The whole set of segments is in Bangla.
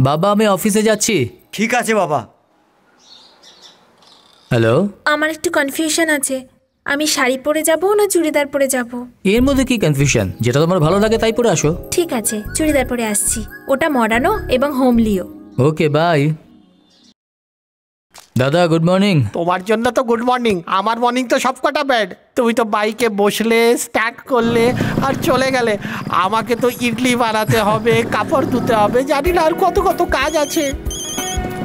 বাবা আমি অফিসে যাচ্ছি। ঠিক আছে বাবা। হ্যালো, আমার একটু কনফিউশন আছে, আমি শাড়ি পরে যাব না চুড়িদার পরে যাব? এর মধ্যে কি কনফিউশন? যেটা তোমার ভালো লাগে তাই পরে আসো। ঠিক আছে, চুড়িদার পরে আসছি। ওটা মডার্নও এবং হোমলিও। Okay bye. দাদা গুড মর্নিং। তোমার জন্য তো গুড মর্নিং, আমার মর্নিং তো সব কটা ব্যাড। তুমি তো বাইকে বসলে, স্টার্ট করলে আর চলে গেলে। আমাকে তো ইডলি বানাতে হবে, কাপড় ধুতে হবে, জানি না আর কত কত কাজ আছে।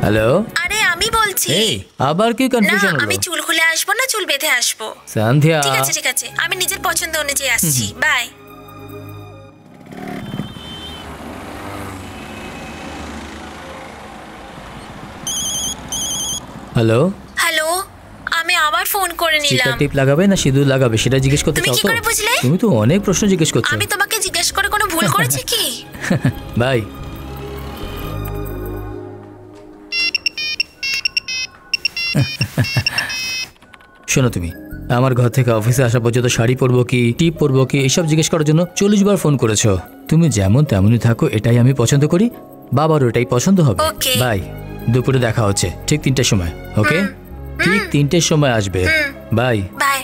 হ্যালো, আরে আমি বলছি। এই আবার কি না, কনফিউশন হলো? আমি চুল খুলে আসবো না চুল বেঁধে আসবো? সন্ধ্যা, ঠিক আছে ঠিক আছে, আমি নিজের পছন্দ অনুযায়ী আসছি। বাই। হ্যালো হ্যালো, আমি আবার ফোন করে স্টিকার নিলাম। টিপ লাগাবে না সিঁদুর লাগাবে সেটা জিজ্ঞেস করতে তুমি চাও কি তো? করে বুঝলে? তুমি তো অনেক প্রশ্ন জিজ্ঞেস করছো। আমি তোমাকে জিজ্ঞেস করে কোনো ভুল করেছি কি? বাই। শোনো, তুমি আমার ঘর থেকে অফিসে আসা পর্যন্ত শাড়ি পরবো কি টিপ পরবো কি এসব জিজ্ঞেস করার জন্য 40 বার ফোন করেছো। তুমি যেমন তেমনই থাকো, এটাই আমি পছন্দ করি, বাবারও এটাই পছন্দ হবে। Okay. বাই। দুপুরে দেখা হচ্ছে ঠিক 3টের সময়। ওকে, ঠিক 3টের সময় আসবে। বাই। বাই।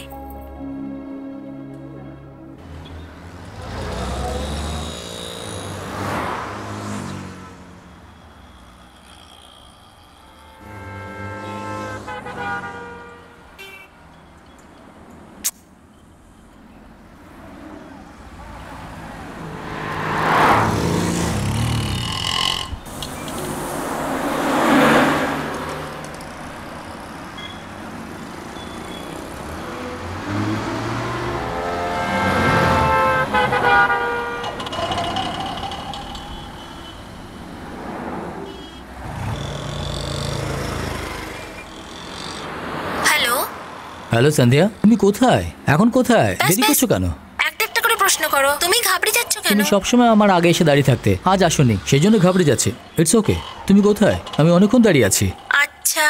হ্যালো সন্ধ্যা, তুমি কোথায়? এখন কোথায়? ব্যাস, দেরি ব্যাস। করছো কেন? একটা একটা করে প্রশ্ন করো। তুমি ঘাবড়ে যাচ্ছ কেন? তুমি সবসময় আমার আগে এসে দাঁড়িয়ে থাকতে, আজ আসোনি, সেই জন্য ঘাবড়ে যাচ্ছে। It's okay. তুমি কোথায়? আমি অনেকক্ষণ দাঁড়িয়ে আছি। আচ্ছা,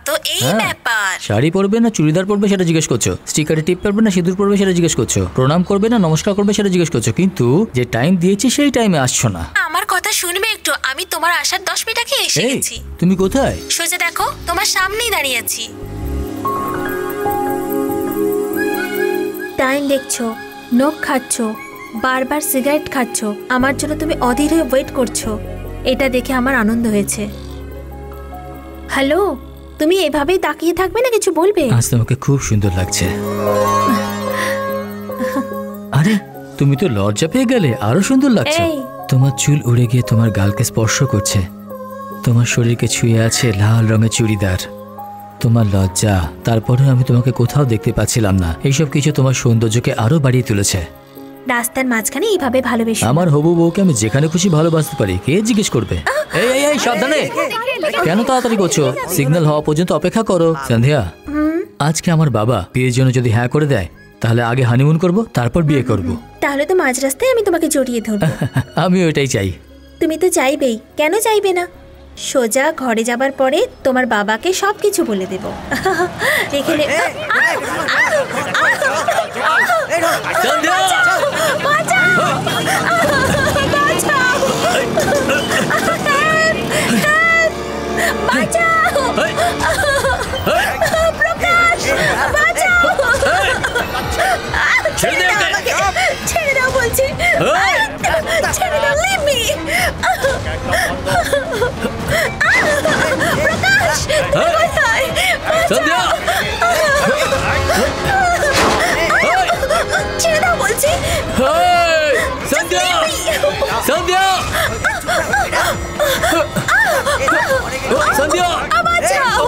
তো এই হ্যাঁ। ব্যাপার। শাড়ি পরবে না চুড়িদার পরবে সেটা জিজ্ঞেস করছো, স্টিকারে টিপ পরবে না সিঁদুর পরবে সেটা জিজ্ঞেস করছো, প্রণাম করবে না নমস্কার করবে সেটা জিজ্ঞেস করছো, কিন্তু যে টাইম দিয়েছি সেই টাইমে আসছো না। আমার কথা শুনবে একটু? আমি তোমার আসার 10 মিনিট আগে এসে এই গেছি। তুমি কোথায়? সোজা দেখো, তোমার সামনেই দাঁড়িয়ে আছি। টাইম দেখছো, নখ খাচ্ছো, বারবার সিগারেট খাচ্ছো, আমার জন্য তুমি অধীর হয়ে ওয়েট করছো। এটা দেখে আমার আনন্দ হয়েছে। হ্যালো, তুমি এভাবেই তাকিয়ে থাকবে না, কিছু বলবে? আজ তোমাকে খুব সুন্দর লাগছে। আরে তুমি তো লজ্জা পেয়ে গেলে, আরো সুন্দর লাগছে। এই। তোমার চুল উড়ে গিয়ে তোমার গালকে স্পর্শ করছে, তোমার শরীরকে ছুঁয়ে আছে লাল রঙের চুড়িদার। তোমার লজ্জা, তারপরে আমি তোমাকে কোথাও দেখতে পাচ্ছিলাম না। এইসব কিছু তোমার সৌন্দর্যকে আরো বাড়িয়ে তুলেছে। রাস্তার মাঝখানে এইভাবে ভালোবেসো। আমার হবু বউকে আমি যেখানে খুশি ভালোবাসতে পারি, কে জিজ্ঞেস করবে? এই এই এই সাবধানে, কেন তাড়াতাড়ি করছো? সিগন্যাল হওয়া পর্যন্ত অপেক্ষা করো। সন্ধ্যা, আজকে আমার বাবা বিয়ের জন্য যদি হ্যাঁ করে দেয়, তাহলে আগে হানিমুন করব, তারপর বিয়ে করব। তাহলে তো মাঝ রাস্তায় আমি তোমাকে জড়িয়ে ধরবো। আমি ওইটাই চাই। তুমি তো চাইবেই, কেন চাইবে না? সোজা ঘরে যাবার পরে তোমার বাবাকে সবকিছু বলে দেব। এখানে সন্ধ্যা! ছেড়ে দাও বলছি, ছেড়ে দাও, লিভ মি। প্রকাশ, কোথায়? সন্ধ্যা! ছেড়ে দাও বলছি। হেই! সন্ধ্যা! সন্ধ্যা! সন্ধ্যা! বাঁচাও!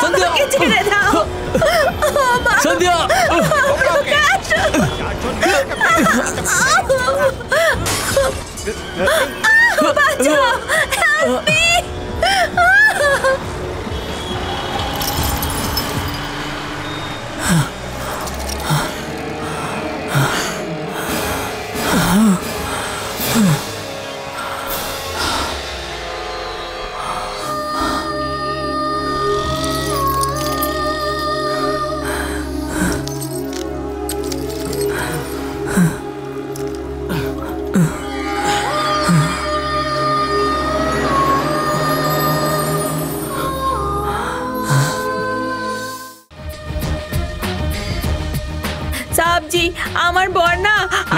সন্ধ্যা! ছেড়ে দাও। সন্ধ্যা! প্রকাশ! বাঁচাও! Help me!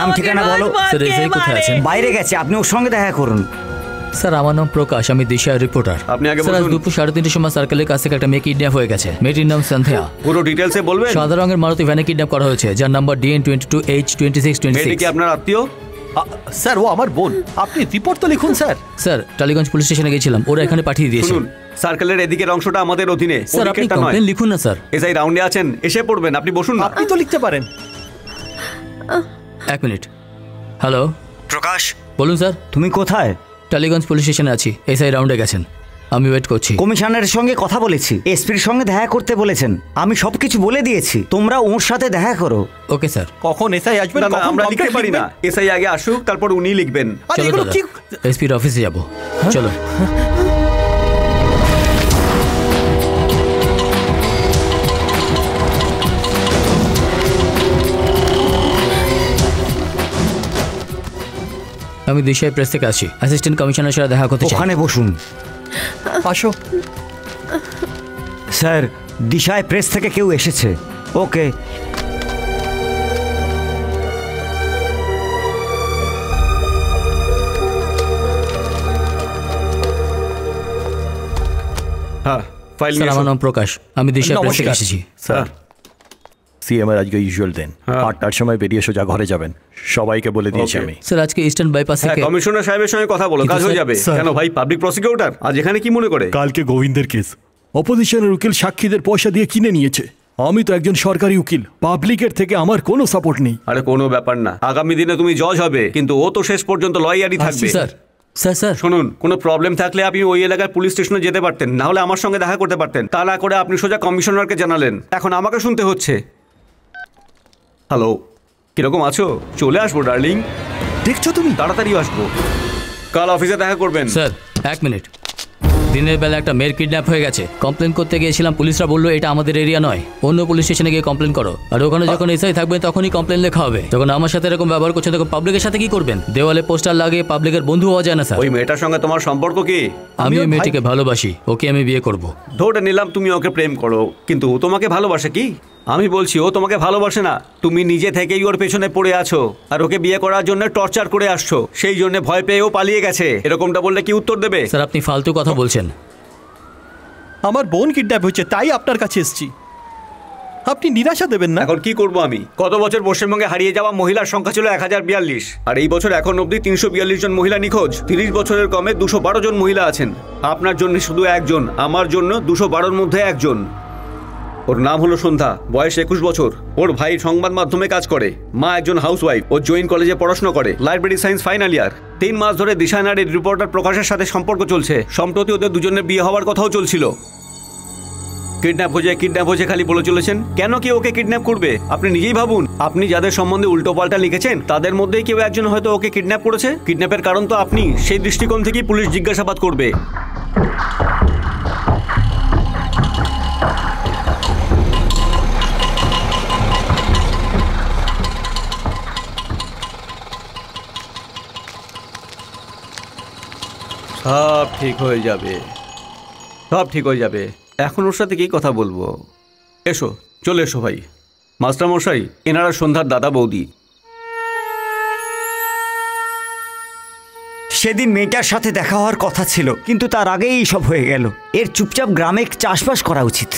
নাম ঠিকানা বলো। স্যার এসআই কোথায় আছেন? বাইরে গেছে, আপনি ওর সঙ্গে দেখা করুন। স্যার আমার নাম প্রকাশ, আমি দিশা রিপোর্টার। আপনি আগে স্যার আজ বলুন। দুপুর 3:30টার সময় সার্কেলের কাছ থেকে একটা মেয়ে কিডন্যাপ হয়ে গেছে। মেয়েটির নাম সন্ধ্যা। পুরো ডিটেলসে বলবেন? সাদা রঙের মারুতি ভ্যানে কিডন্যাপ করা হয়েছে, যার নাম্বার DN22H2626। মেয়েটি কি আপনার আত্মীয়? স্যার ও আমার বোন, আপনি রিপোর্ট তো লিখুন স্যার। স্যার টালিগঞ্জ পুলিশ স্টেশনে গেছিলাম, ওরা এখানে পাঠিয়ে দিয়েছে। শুনুন, সার্কেলের এদিকের অংশটা আমাদের অধীনে, স্যার আপনি ওদিকেরটা নয়। কমপ্লেন লিখুন না স্যার। এসআই রাউন্ডে আছেন, এসে পড়বেন। আপনি বসুন না। আপনি তো লিখতে পারেন। 1 মিনিট। হ্যালো প্রকাশ, বলুন স্যার। তুমি কোথায়? টালিগঞ্জ পুলিশ স্টেশনে আছি, এসআই রাউন্ডে গেছেন, আমি ওয়েট করছি। কমিশনারের সঙ্গে কথা বলেছি, এসপির সঙ্গে দেখা করতে বলেছেন। আমি সবকিছু বলে দিয়েছি, তোমরা ওর সাথে দেখা করো। Okay sir. কখন এসআই আসবেন? না, না, কখন আমরা লিখতে complaint পারি না। লিখবেন? এসআই আগে আসুক, তারপর উনি লিখবেন। আরে চলো এগুলো দাদা, কি? এসপির অফিসে যাব। চলো। আমি দিশাই প্রেস থেকে আসছি, অ্যাসিস্ট্যান্ট কমিশনারের সাথে দেখা করতে চাই। ওখানে বসুন। আসো। স্যার, দিশায় প্রেস থেকে কেউ এসেছে। ওকে। হ্যাঁ, ফাইল স্যার নিয়ে আমার এসো। নাম প্রকাশ, আমি দিশাই প্রেস থেকে নমস্কার। এসেছি। স্যার, সিএম এর আজকে ইউজুয়াল দিন, হ্যাঁ। 8টার সময় বেরিয়ে সোজা ঘরে যাবেন। সবাইকে বলে দিয়েছি Okay. আমি। স্যার আজকে ইস্টার্ন বাইপাস হ্যাঁ, থেকে কমিশনার সাহেবের সঙ্গে কথা বলো, কিন্তু কাজ হয়ে স্যার- যাবে। স্যার- কেন ভাই, পাবলিক প্রসিকিউটর আজ এখানে কি মনে করে? কালকে গোবিন্দের কেস অপোজিশনের উকিল সাক্ষীদের পয়সা দিয়ে কিনে নিয়েছে। আমি তো একজন সরকারি উকিল, পাবলিকের থেকে আমার কোনো সাপোর্ট নেই। আরে কোনো ব্যাপার না, আগামী দিনে তুমি জজ হবে, কিন্তু ও তো শেষ পর্যন্ত লয়ারই থাকবে। স্যার স্যার স্যার শুনুন, কোনো প্রবলেম থাকলে আপনি ওই এলাকার পুলিশ স্টেশনে যেতে পারতেন, না হলে আমার সঙ্গে দেখা করতে পারতেন। তা না করে আপনি সোজা কমিশনারকে জানালেন, এখন আমাকে শুনতে হচ্ছে। হ্যালো, কিরকম আছো? চলে আসবো ডার্লিং, দেখছো তুমি? তাড়াতাড়ি আসবো। কাল অফিসে দেখা করবেন। Sir 1 minute. দিনের বেলা একটা মেয়ের কিডন্যাপ হয়ে গেছে, কমপ্লেন করতে গিয়েছিলাম, পুলিশরা বললো এটা আমাদের এরিয়া নয়, অন্য পুলিশ স্টেশনে গিয়ে কমপ্লেন করো। আর ওখানে যখন এসআই থাকবে তখনই কমপ্লেন লেখা হবে। যখন আমার সাথে এরকম ব্যবহার করছেন তখন পাবলিকের সাথে কি করবেন? দেওয়ালে পোস্টার লাগিয়ে পাবলিকের বন্ধু হওয়া যায় না স্যার। ওই মেয়েটার সঙ্গে তোমার সম্পর্ক কি? আমি ওই ওর মেয়েটিকে ভালোবাসি, ওকে আমি বিয়ে করব। ধরে নিলাম তুমি ওকে প্রেম করো, কিন্তু ও তোমাকে ভালোবাসে কি? আমি বলছি ও তোমাকে ভালোবাসে না, তুমি নিজে থেকেই ওর পেছনে পড়ে আছো আর ওকে বিয়ে করার জন্য টর্চার করে আসছো, সেই জন্য ভয় পেয়ে ও পালিয়ে গেছে। এরকমটা বললে কি উত্তর দেবে? স্যার আপনি ফালতু কথা বলছেন। আমার বোন কিডন্যাপ হয়েছে, তাই আপনার কাছে এসেছি। আপনি নিরাশা দেবেন না। এখন কি করব আমি? গত বছর পশ্চিমবঙ্গে হারিয়ে যাওয়া মহিলার সংখ্যা ছিল 1042, আর এই বছর এখন অবধি 342 জন মহিলা নিখোঁজ। 30 বছরের কমে 212 জন মহিলা আছেন। আপনার জন্য শুধু একজন, আমার জন্য 212-র মধ্যে একজন। ওর নাম হলো সন্ধ্যা, বয়স 21 বছর। ওর ভাই সংবাদ মাধ্যমে কাজ করে, মা একজন হাউসওয়াইফ। ও জৈন কলেজে পড়াশোনা করে, লাইব্রেরি সায়েন্স ফাইনাল ইয়ার। 3 মাস ধরে দিশা নারীর রিপোর্টার প্রকাশের সাথে সম্পর্ক চলছে। সম্প্রতি ওদের দুজনের বিয়ে হওয়ার কথাও চলছিল। কিডন্যাপ হয়েছে খালি বলে চলেছেন। কেন কেউ ওকে কিডন্যাপ করবে? আপনি নিজেই ভাবুন। আপনি যাদের সম্বন্ধে উল্টোপাল্টা লিখেছেন তাদের মধ্যেই কেউ একজন হয়তো ওকে কিডন্যাপ করেছে। কিডন্যাপের কারণ তো আপনি, সেই দৃষ্টিকোণ থেকেই পুলিশ জিজ্ঞাসাবাদ করবে। সব ঠিক হয়ে যাবে, সব ঠিক হয়ে যাবে। এখন ওর সাথে কি কথা বলবো? এসো, চলে এসো ভাই। মাস্টারমশাই, এনারা সন্ধ্যার দাদা বৌদি। সেদিন মেয়েটার সাথে দেখা হওয়ার কথা ছিল, কিন্তু তার আগেই সব হয়ে গেল। এর চুপচাপ গ্রামে চাষবাস করা উচিত,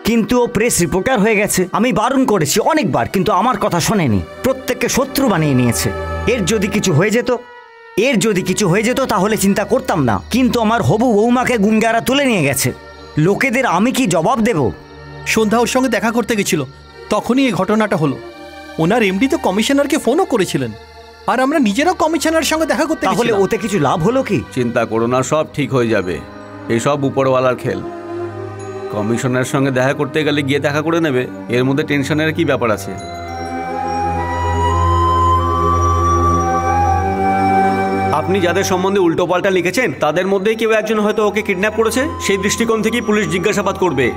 কিন্তু ও প্রেস রিপোর্টার হয়ে গেছে। আমি বারণ করেছি অনেকবার, কিন্তু আমার কথা শোনেনি। প্রত্যেককে শত্রু বানিয়ে নিয়েছে। এর যদি কিছু হয়ে যেত তাহলে চিন্তা করতাম না, কিন্তু আমার হবু বৌমাকে গুন্ডারা তুলে নিয়ে গেছে। লোকেদের আমি কি জবাব দেব? সন্ধ্যা ওর সঙ্গে দেখা করতে গেছিল, তখনই এই ঘটনাটা হলো। ওনার এমডি তো কমিশনারকে ফোনও করেছিলেন, আর আমরা নিজেরাও কমিশনারের সঙ্গে দেখা করতে তাহলে গেছিলাম। ওতে কিছু লাভ হলো কি? চিন্তা করো না, সব ঠিক হয়ে যাবে। এই সব উপরওয়ালার খেল। কমিশনারের সঙ্গে দেখা করতে গেলে গিয়ে দেখা করে নেবে, এর মধ্যে টেনশনের কি ব্যাপার আছে? আপনি যাদের সম্বন্ধে উল্টোপাল্টা লিখেছেন তাদের মধ্যেই কেউ একজন হয়তো ওকে কিডন্যাপ করেছে, সেই দৃষ্টিকোণ থেকেই পুলিশ জিজ্ঞাসাবাদ করবে।